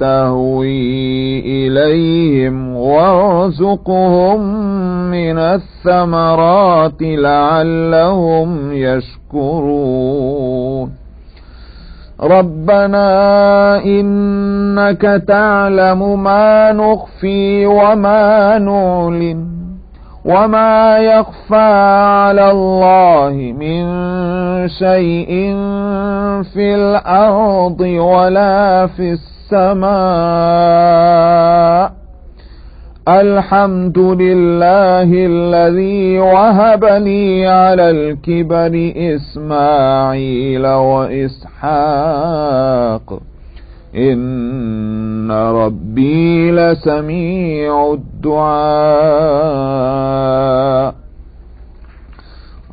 تهوي إليهم وارزقهم من الثمرات لعلهم يشكرون ربنا إنك تعلم ما نخفي وما نعلن وما يخفى على الله من شيء في الأرض ولا في السماء الحمد لله الذي وهب لي على الكبر إسماعيل وإسحاق إن ربي لسميع الدعاء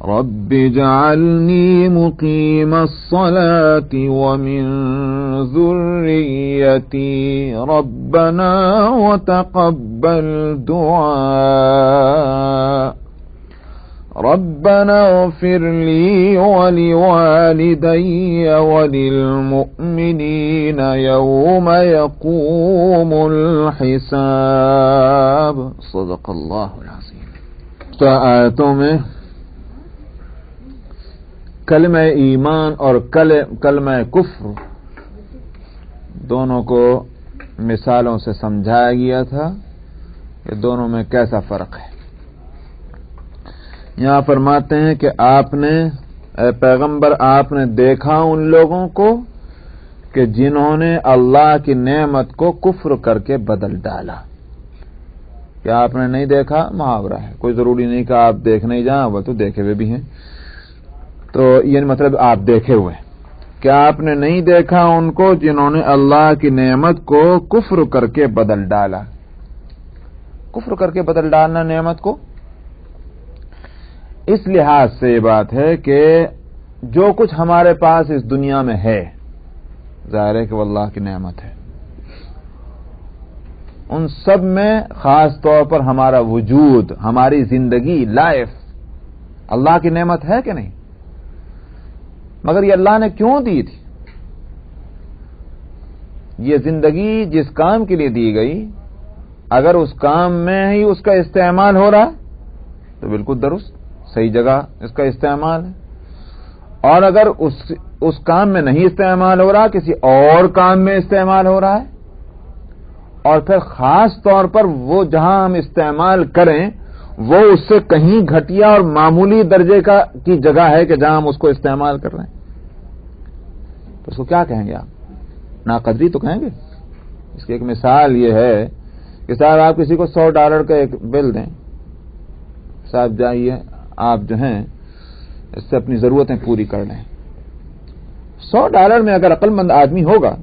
رب اجعلني مقيم الصلاة ومن ذريتي ربنا وتقبل دعاء ربنا اغفر لي ولوالدي وللمؤمنين يوم يقوم الحساب صدق اللہ العظیم. آیتوں میں کلمہ ایمان اور کلمہ کفر دونوں کو مثالوں سے سمجھایا گیا تھا کہ دونوں میں کیسا فرق ہے. یہاں فرماتے ہیں کہ آپ نے اے پیغمبر آپ نے دیکھا ان لوگوں کو کہ جنہوں نے اللہ کی نعمت کو کفر کر کے بدل ڈالا. کیا آپ نے نہیں دیکھا؟ محاورہ ہے، کوئی ضروری نہیں کہ آپ دیکھنے ہی جائیں، وہ تو دیکھے ہوئے بھی ہیں. تو یہ مطلب آپ دیکھے ہوئے. کیا آپ نے نہیں دیکھا ان کو جنہوں نے اللہ کی نعمت کو کفر کر کے بدل ڈالا؟ کفر کر کے بدل ڈالنا نعمت کو اس لحاظ سے یہ بات ہے کہ جو کچھ ہمارے پاس اس دنیا میں ہے ظاہر ہے کہ وہ اللہ کی نعمت ہے. ان سب میں خاص طور پر ہمارا وجود، ہماری زندگی، لائف اللہ کی نعمت ہے کہ نہیں؟ مگر یہ اللہ نے کیوں دی تھی؟ یہ زندگی جس کام کے لیے دی گئی اگر اس کام میں ہی اس کا استعمال ہو رہا تو بالکل درست صحیح جگہ اس کا استعمال ہے، اور اگر اس کام میں نہیں استعمال ہو رہا کسی اور کام میں استعمال ہو رہا ہے، اور پھر خاص طور پر وہ جہاں ہم استعمال کریں وہ اس سے کہیں گھٹیا اور معمولی درجے کی جگہ ہے کہ جہاں ہم اس کو استعمال کر رہے ہیں، تو اس کو کیا کہیں گے؟ آپ ناقدری تو کہیں گے. اس کی ایک مثال یہ ہے کہ صاحب آپ کسی کو $100 کا ایک بل دیں، صاحب جائیے آپ جو ہیں اس سے اپنی ضرورتیں پوری کر لیں. $100 میں اگر عقل مند آدمی ہوگا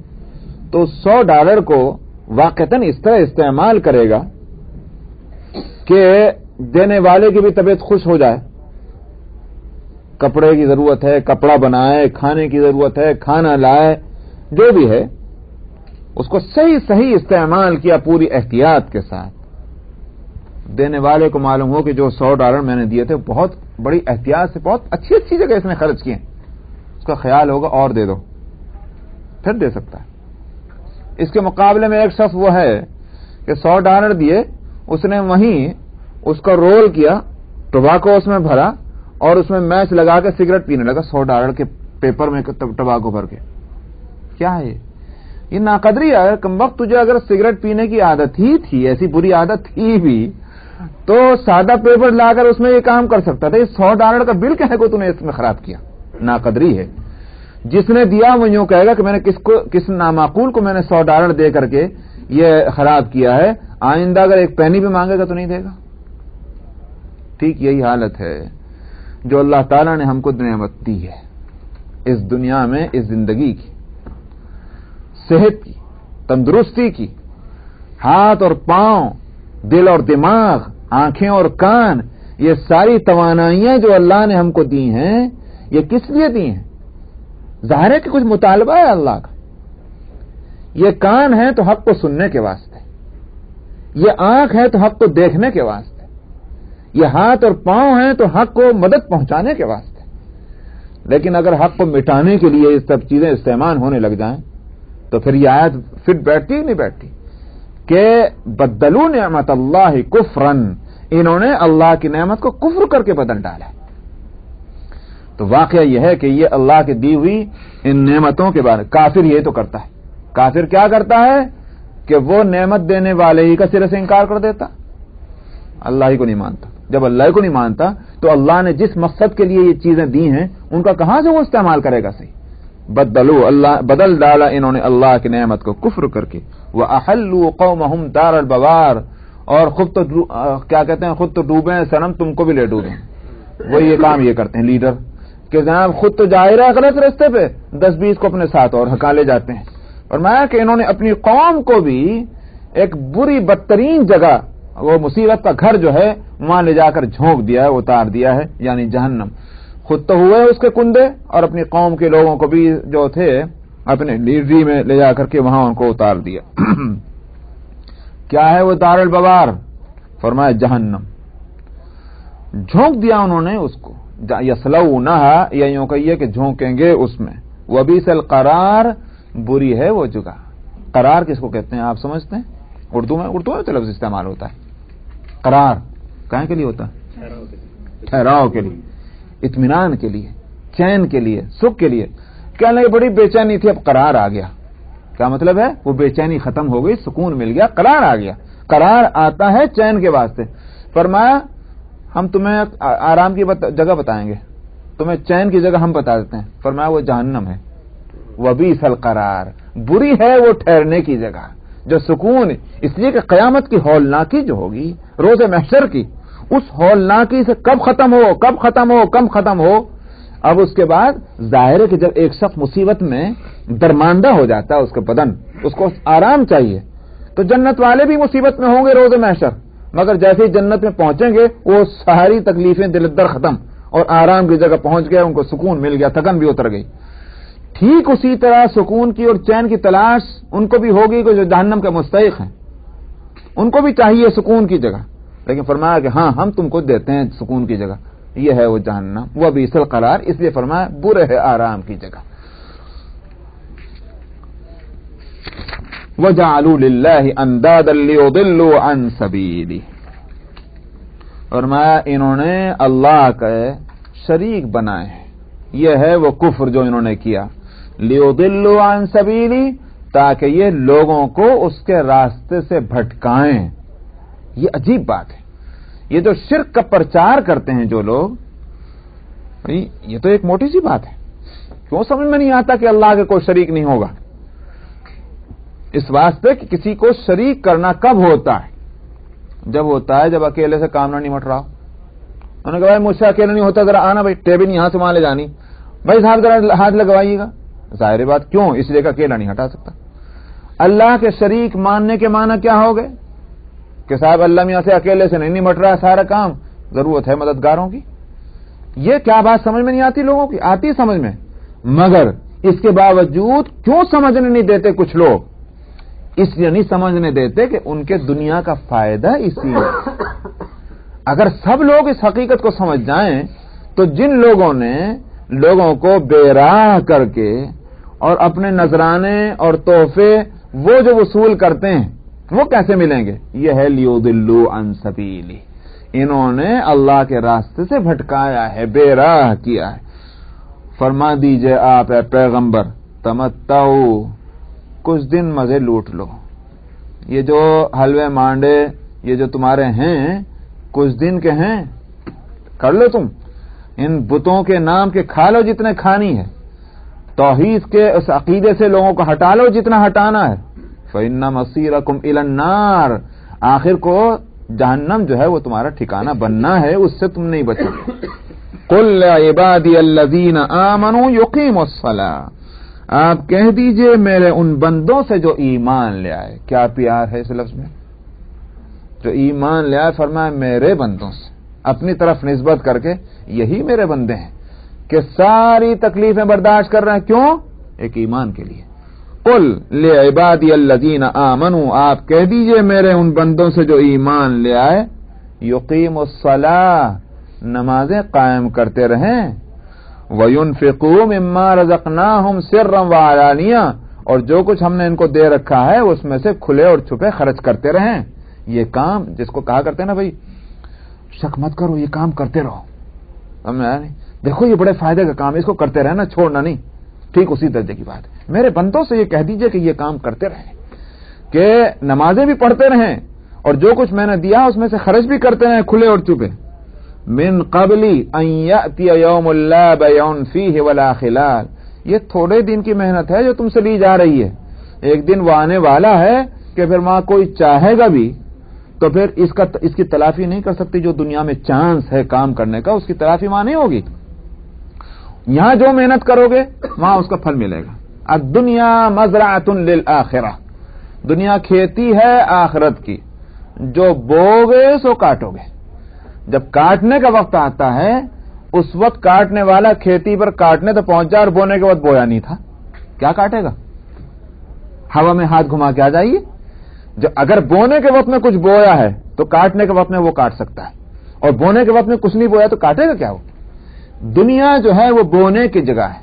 تو $100 کو واقعتاً اس طرح استعمال کرے گا کہ دینے والے کی بھی طبیعت خوش ہو جائے. کپڑے کی ضرورت ہے، کپڑا بنائے، کھانے کی ضرورت ہے، کھانا لائے، جو بھی ہے اس کو صحیح استعمال کیا پوری احتیاط کے ساتھ. دینے والے کو معلوم ہو کہ جو $100 میں نے دیے تھے بہت بڑی احتیاط سے بہت اچھی جگہ اس نے خرچ کیے، اس کا خیال ہوگا اور دے دو، پھر دے سکتا ہے. اس کے مقابلے میں ایک شخص وہ ہے کہ $100 دیے، اس نے وہیں اس کا رول کیا، ٹباکو اس میں بھرا اور اس میں میچ لگا کے سگریٹ پینے لگا $100 کے پیپر میں ٹباکو بھر کے. کیا ہے یہ ناقدری ہے. کم وقت تجھے اگر سگریٹ پینے کی عادت ہی تھی، ایسی بری عادت تھی بھی، تو سادہ پیپر لا کر اس میں یہ کام کر سکتا تھا. یہ $100 کا بل کہنے کو تو نے اس میں خراب کیا. ناقدری ہے. جس نے دیا وہ یوں کہے گا کہ میں نے کس نامعقول کو میں نے $100 دے کر کے یہ خراب کیا ہے، آئندہ اگر ایک پینی بھی مانگے گا تو نہیں دے گا. ٹھیک یہی حالت ہے جو اللہ تعالیٰ نے ہم کو نعمت دی ہے اس دنیا میں، اس زندگی کی، صحت کی، تندرستی کی، ہاتھ اور پاؤں، دل اور دماغ، آنکھیں اور کان، یہ ساری توانائیاں جو اللہ نے ہم کو دی ہیں یہ کس لیے دی ہیں؟ ظاہر ہے کہ کچھ مطالبہ ہے اللہ کا. یہ کان ہے تو حق کو سننے کے واسطے، یہ آنکھ ہے تو حق کو دیکھنے کے واسطے، یہ ہاتھ اور پاؤں ہیں تو حق کو مدد پہنچانے کے واسطے. لیکن اگر حق کو مٹانے کے لیے یہ سب چیزیں استعمال ہونے لگ جائیں تو پھر یہ آیت فٹ بیٹھتی ہی نہیں بیٹھتی کہ بدلوا نعمت اللہ کفرن، انہوں نے اللہ کی نعمت کو کفر کر کے بدل ڈالا۔ تو واقعہ یہ ہے کہ یہ اللہ کی دی ہوئی ان نعمتوں کے بارے کافر یہ تو کرتا ہے۔ کافر کیا کرتا ہے کہ وہ نعمت دینے والے ہی کا سرے سے انکار کر دیتا، اللہ ہی کو نہیں مانتا۔ جب اللہ ہی کو نہیں مانتا تو اللہ نے جس مقصد کے لیے یہ چیزیں دی ہیں ان کا کہاں سے وہ استعمال کرے گا؟ صحیح بدلو، اللہ بدل ڈالا انہوں نے اللہ کی نعمت کو کفر کر کے، وَأَحَلُّوا قَوْمَهُمْ دَارَ الْبَوَارِ، اور خود تو کیا کہتے ہیں، خود تو ڈوبیں صنم تم کو بھی لے ڈوبیں۔ وہ یہ کام یہ کرتے ہیں لیڈر کہ جناب خود تو جا رہا ہے غلط راستے پہ، 10-20 کو اپنے ساتھ اور ہکا لے جاتے ہیں۔ فرمایا کہ انہوں نے اپنی قوم کو بھی ایک بری بدترین جگہ، وہ مصیبت کا گھر جو ہے وہاں لے جا کر جھونک دیا ہے، اتار دیا ہے، یعنی جہنم۔ خود تو ہوئے اس کے کندے اور اپنی قوم کے لوگوں کو بھی جو تھے اپنے لیڈری میں لے جا کر کے وہاں ان کو اتار دیا۔ کیا ہے وہ دار البوار؟ فرمایا جہنم، جھونک دیا انہوں نے اس کو، یصلونہا، یا یوں کہیے کہ جھونکیں گے اس میں، وبئس القرار، بری ہے وہ جگہ۔ قرار کس کو کہتے ہیں آپ سمجھتے ہیں؟ اردو میں تو لفظ استعمال ہوتا ہے قرار، کہاں کے لیے ہوتا ہے؟ ٹھہراؤ کے لیے، اطمینان کے لیے، چین کے لیے، سکھ کے لیے۔ کہنے لگے بڑی بے چینی تھی، اب قرار آ گیا۔ کیا مطلب ہے؟ وہ بے چینی ختم ہو گئی، سکون مل گیا، قرار آ گیا۔ قرار آتا ہے چین کے واسطے۔ فرمایا ہم تمہیں آرام کی جگہ بتائیں گے، تمہیں چین کی جگہ ہم بتا دیتے ہیں۔ فرمایا وہ جہنم ہے، وبئس القرار، بری ہے وہ ٹھہرنے کی جگہ جو سکون، اس لیے کہ قیامت کی ہولناکی جو ہوگی روز محشر کی، اس ہولناکی سے کب ختم ہو۔ اب اس کے بعد ظاہر ہے کہ جب ایک شخص مصیبت میں درماندہ ہو جاتا ہے، اس کا بدن، اس کو آرام چاہیے، تو جنت والے بھی مصیبت میں ہوں گے روز محشر، مگر جیسے ہی جنت میں پہنچیں گے وہ ساری تکلیفیں دل در ختم اور آرام کی جگہ پہنچ گئے، ان کو سکون مل گیا، تھکن بھی اتر گئی۔ ٹھیک اسی طرح سکون کی اور چین کی تلاش ان کو بھی ہوگی کہ جو جہنم کے مستحق ہیں، ان کو بھی چاہیے سکون کی جگہ، لیکن فرمایا کہ ہاں ہم تم کو دیتے ہیں سکون کی جگہ، یہ ہے وہ جہنم، وبئس القرار، اس لیے فرمایا برے ہے آرام کی جگہ۔ وَجَعَلُوا لِلَّهِ أَنْدَادًا لِيُضِلُّوا عَنْ سَبِيلِهِ، فرمایا انہوں نے اللہ کے شریک بنائے ہیں، یہ ہے وہ کفر جو انہوں نے کیا، لِيُضِلُّوا عَنْ سَبِيلِهِ، تاکہ یہ لوگوں کو اس کے راستے سے بھٹکائیں۔ یہ عجیب بات ہے، یہ جو شرک کا پرچار کرتے ہیں جو لوگ، یہ تو ایک موٹی سی بات ہے، کیوں سمجھ میں نہیں آتا کہ اللہ کے کوئی شریک نہیں ہوگا؟ اس واسطے کہ کسی کو شریک کرنا کب ہوتا ہے؟ جب ہوتا ہے جب اکیلے سے کام نہ نمٹ رہا ہو۔ انہوں نے کہا بھائی مجھ سے اکیلے نہیں ہوتا، ذرا آنا بھائی، ٹیبل یہاں سے وہاں لے جانی، بھائی صاحب ذرا ہاتھ لگوائیے گا، ظاہر بات کیوں؟ اس لیے کہ اکیلا نہیں ہٹا سکتا۔ اللہ کے شریک ماننے کے معنی کیا ہو گئے کہ صاحب اللہ میاں سے اکیلے سے نہیں نمٹ رہا سارا کام، ضرورت ہے مددگاروں کی۔ یہ کیا بات سمجھ میں نہیں آتی لوگوں کی؟ آتی سمجھ میں، مگر اس کے باوجود کیوں سمجھنے نہیں دیتے کچھ لوگ؟ اس لیے نہیں سمجھنے دیتے کہ ان کے دنیا کا فائدہ اسی ہے۔ اگر سب لوگ اس حقیقت کو سمجھ جائیں تو جن لوگوں نے لوگوں کو بے راہ کر کے اور اپنے نذرانے اور تحفے وہ جو وصول کرتے ہیں وہ کیسے ملیں گے؟ یہ ہے لیضلوا عن سبیلہ، انہوں نے اللہ کے راستے سے بھٹکایا ہے، بے راہ کیا ہے۔ فرما دیجئے آپ اے پیغمبر، تمتعوا، کچھ دن مزے لوٹ لو، یہ جو حلوے مانڈے یہ جو تمہارے ہیں کچھ دن کے ہیں، کر لو تم، ان بتوں کے نام کے کھا لو جتنے کھانی ہے، توحید کے اس عقیدے سے لوگوں کو ہٹا لو جتنا ہٹانا ہے، فإن مصيركم إلى النار، آخر کو جہنم جو ہے وہ تمہارا ٹھکانہ بننا ہے، اس سے تم نہیں بچو گے۔ قل لعبادی الذین آمنوا یقیموا الصلاۃ، آپ کہہ دیجئے میرے ان بندوں سے جو ایمان لے آئے۔ کیا پیار ہے اس لفظ میں، جو ایمان لے آئے، فرمایا میرے بندوں سے، اپنی طرف نسبت کر کے یہی میرے بندے ہیں کہ ساری تکلیفیں برداشت کر رہے ہیں، کیوں؟ ایک ایمان کے لیے۔ قل لعبادی الذین آمنوا، آپ کہہ دیجئے میرے ان بندوں سے جو ایمان لے آئے، یقیموا الصلاۃ، نمازیں قائم کرتے رہیں، وَيُنْفِقُوا مِمَّا رَزَقْنَاهُمْ سِرًّا وَعَلَانِيَةً، اور جو کچھ ہم نے ان کو دے رکھا ہے اس میں سے کھلے اور چھپے خرچ کرتے رہیں. یہ کام جس کو کہا کرتے ہیں نا بھائی شک مت کرو، یہ کام کرتے رہو، سمجھ آیا نہیں؟ دیکھو یہ بڑے فائدے کا کام ہے، اس کو کرتے رہنا، چھوڑنا نہیں. ٹھیک اسی درجے کی بات ہے. میرے بندوں سے یہ کہہ دیجئے کہ یہ کام کرتے رہیں، کہ نمازیں بھی پڑھتے رہیں اور جو کچھ میں نے دیا اس میں سے خرچ بھی کرتے رہیں کھلے اور چھپے. من قبل ان یأتی یوم لا بیع فیہ ولا خلال. یہ تھوڑے دن کی محنت ہے جو تم سے لی جا رہی ہے. ایک دن وہ آنے والا ہے کہ پھر وہاں کوئی چاہے گا بھی تو پھر اس کی تلافی نہیں کر سکتی. جو دنیا میں چانس ہے کام کرنے کا اس کی تلافی وہاں نہیں ہوگی. یہاں جو محنت کرو گے وہاں اس کا پھل ملے گا. الدنیا مزرعۃ للآخرہ. دنیا کھیتی ہے آخرت کی. جو بوگے سو کاٹو گے. جب کاٹنے کا وقت آتا ہے اس وقت کاٹنے والا کھیتی پر کاٹنے تو پہنچ جائے اور بونے کے وقت بویا نہیں تھا، کیا کاٹے گا؟ ہوا میں ہاتھ گھما کے آ جائیے. جو اگر بونے کے وقت میں کچھ بویا ہے تو کاٹنے کے وقت میں وہ کاٹ سکتا ہے، اور بونے کے وقت میں کچھ نہیں بویا تو کاٹے گا کیا؟ وہ دنیا جو ہے وہ بونے کی جگہ ہے.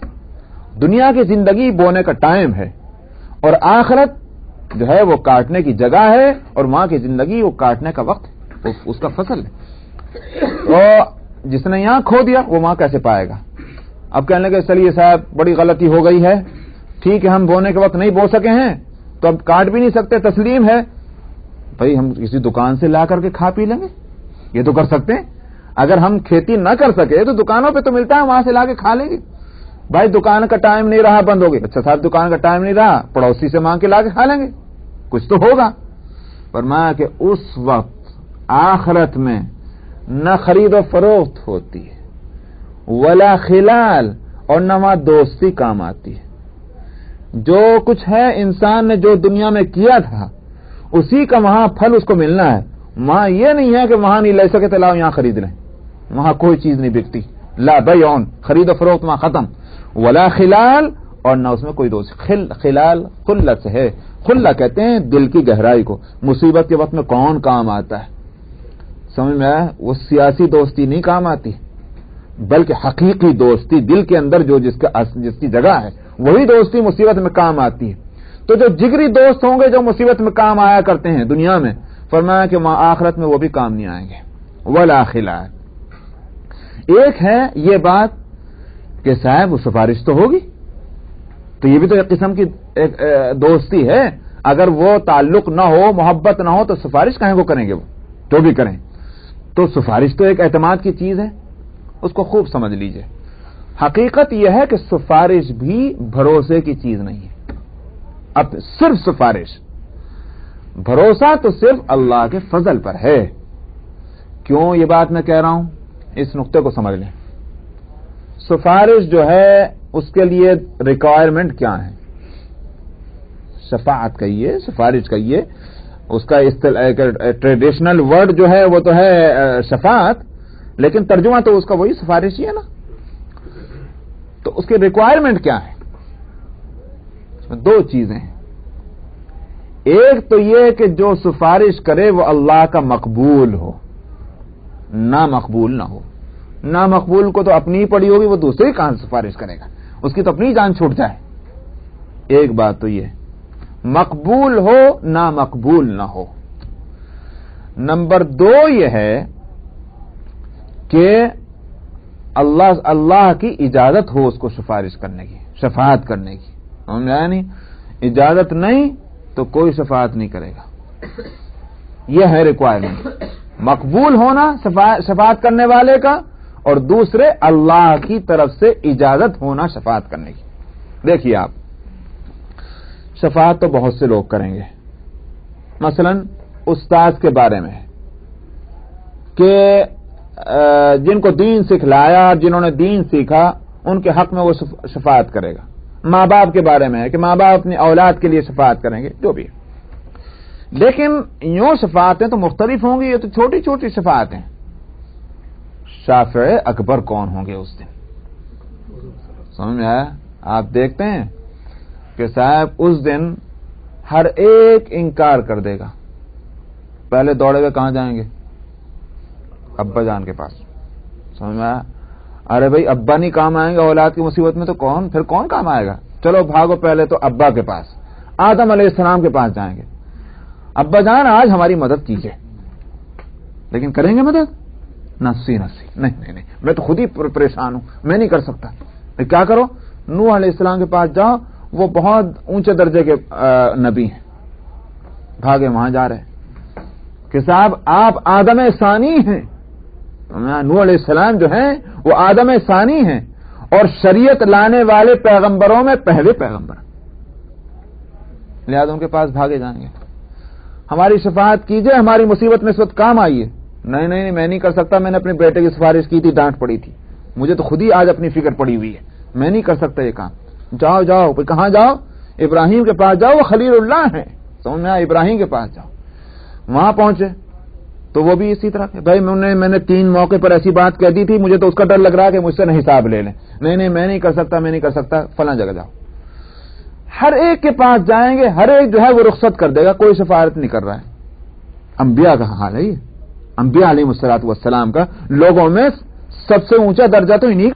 دنیا کی زندگی بونے کا ٹائم ہے اور آخرت جو ہے وہ کاٹنے کی جگہ ہے، اور وہاں کی زندگی وہ کاٹنے کا وقت اس کا فصل ہے. تو جس نے یہاں کھو دیا وہ وہاں کیسے پائے گا؟ اب کہنے لگے چلیے صاحب بڑی غلطی ہو گئی ہے، ٹھیک ہے ہم بونے کے وقت نہیں بو سکے ہیں تو اب کاٹ بھی نہیں سکتے، تسلیم ہے بھائی ہم کسی دکان سے لا کر کے کھا پی لیں گے. یہ تو کر سکتے ہیں. اگر ہم کھیتی نہ کر سکے تو دکانوں پہ تو ملتا ہے، وہاں سے لا کے کھا لیں گے. بھائی دکان کا ٹائم نہیں رہا بند ہو گئی، اچھا صاحب دکان کا ٹائم نہیں رہا پڑوسی سے مانگ کے لا کے کھا لیں گے، کچھ تو ہوگا. فرمایا کہ اس وقت آخرت میں نہ خرید و فروخت ہوتی ہے ولا خلال، اور نہ وہاں دوستی کام آتی ہے. جو کچھ ہے انسان نے جو دنیا میں کیا تھا اسی کا وہاں پھل اس کو ملنا ہے. وہاں یہ نہیں ہے کہ وہاں نہیں لے سکے تو لاؤ یہاں خرید لیں. وہاں کوئی چیز نہیں بکتی. لا بیعون، خرید و فروخت وہاں ختم. ولا خلال، اور نہ اس میں کوئی دوست. خلال خلت سے ہے. خلہ کہتے ہیں دل کی گہرائی کو. مصیبت کے وقت میں کون کام آتا ہے؟ سمجھ میں آیا؟ وہ سیاسی دوستی نہیں کام آتی، بلکہ حقیقی دوستی دل کے اندر جو جس کی جگہ ہے وہی دوستی مصیبت میں کام آتی ہے. تو جو جگری دوست ہوں گے جو مصیبت میں کام آیا کرتے ہیں دنیا میں، فرمایا کہ وہاں آخرت میں وہ بھی کام نہیں آئیں گے. ولا خلال. ایک ہے یہ بات کہ صاحب وہ سفارش تو ہوگی، تو یہ بھی تو ایک قسم کی ایک دوستی ہے. اگر وہ تعلق نہ ہو، محبت نہ ہو تو سفارش کہیں کو کریں گے؟ وہ جو بھی کریں. تو سفارش تو ایک اعتماد کی چیز ہے، اس کو خوب سمجھ لیجئے. حقیقت یہ ہے کہ سفارش بھی بھروسے کی چیز نہیں ہے. اب صرف سفارش، بھروسہ تو صرف اللہ کے فضل پر ہے. کیوں یہ بات میں کہہ رہا ہوں؟ اس نقطے کو سمجھ لیں. سفارش جو ہے اس کے لیے ریکوائرمنٹ کیا ہے؟ شفاعت کہیے، سفارش کہیے، اس کا ٹریڈیشنل ورڈ جو ہے وہ تو ہے شفاعت، لیکن ترجمہ تو اس کا وہی سفارش ہی ہے نا. تو اس کی ریکوائرمنٹ کیا ہے؟ اس میں دو چیزیں ہیں. ایک تو یہ کہ جو سفارش کرے وہ اللہ کا مقبول ہو، نہ مقبول نہ ہو. نہ مقبول کو تو اپنی پڑی ہوگی، وہ دوسرے کہاں سفارش کرے گا؟ اس کی تو اپنی جان چھوٹ جائے. ایک بات تو یہ مقبول ہو، نہ مقبول نہ ہو. نمبر دو یہ ہے کہ اللہ کی اجازت ہو اس کو سفارش کرنے کی، شفاعت کرنے کی. سمجھ آیا نہیں؟ اجازت نہیں تو کوئی شفاعت نہیں کرے گا. یہ ہے ریکوائرمنٹ، مقبول ہونا شفاعت کرنے والے کا، اور دوسرے اللہ کی طرف سے اجازت ہونا شفاعت کرنے کی. دیکھیے آپ، شفاعت تو بہت سے لوگ کریں گے. مثلا استاد کے بارے میں کہ جن کو دین سکھلایا، جنہوں نے دین سیکھا، ان کے حق میں وہ شفاعت کرے گا. ماں باپ کے بارے میں ہے کہ ماں باپ اپنی اولاد کے لیے شفاعت کریں گے، جو بھی. لیکن یوں شفاعتیں تو مختلف ہوں گی. یہ تو چھوٹی چھوٹی شفاعتیں. شافع اکبر کون ہوں گے اس دن؟ سمجھ میں آیا؟ آپ دیکھتے ہیں کہ صاحب اس دن ہر ایک انکار کر دے گا. پہلے دوڑے ہوئے کہاں جائیں گے؟ ابا جان کے پاس. سمجھ میں آیا؟ ارے بھائی ابا نہیں کام آئیں گے اولاد کی مصیبت میں تو پھر کون کام آئے گا؟ چلو بھاگو پہلے تو ابا کے پاس، آدم علیہ السلام کے پاس جائیں گے، ابا جان آج ہماری مدد کیجیے، لیکن کریں گے مدد؟ نفسی نہیں، میں تو خود ہی پریشان ہوں، میں نہیں کر سکتا۔ کیا کرو؟ نوح علیہ السلام کے پاس جاؤ، وہ بہت اونچے درجے کے نبی ہیں، بھاگے وہاں جا رہے کہ صاحب آپ آدم ثانی ہیں، نوح علیہ السلام جو ہیں وہ آدم ثانی ہیں اور شریعت لانے والے پیغمبروں میں پہلے پیغمبر، لہذا ان کے پاس بھاگے جائیں گے، ہماری شفاعت کیجئے، ہماری مصیبت میں اس وقت کام آئیے۔ نہیں میں نہیں کر سکتا، میں نے اپنے بیٹے کی سفارش کی تھی، ڈانٹ پڑی تھی، مجھے تو خود ہی آج اپنی فکر پڑی ہوئی ہے، میں نہیں کر سکتا یہ کام۔ جاؤ کہاں جاؤ؟ ابراہیم کے پاس جاؤ، وہ خلیل اللہ ہیں، سمجھ میں آیا؟ ابراہیم کے پاس جاؤ۔ وہاں پہنچے تو وہ بھی اسی طرح کہ بھائی میں نے 3 موقع پر ایسی بات کہہ دی تھی، مجھے تو اس کا ڈر لگ رہا ہے کہ مجھ سے نہ حساب لے لیں۔ نہیں میں نہیں کر سکتا، فلاں جگہ جاؤ۔ ہر ایک کے پاس جائیں گے، ہر ایک جو ہے وہ رخصت کر دے گا، کوئی سفارت نہیں کر رہا ہے۔ انبیاء کا حال ہے یہ، انبیاء علیہ الصلوۃ والسلام کا لوگوں میں سب سے اونچا درجہ تو انہی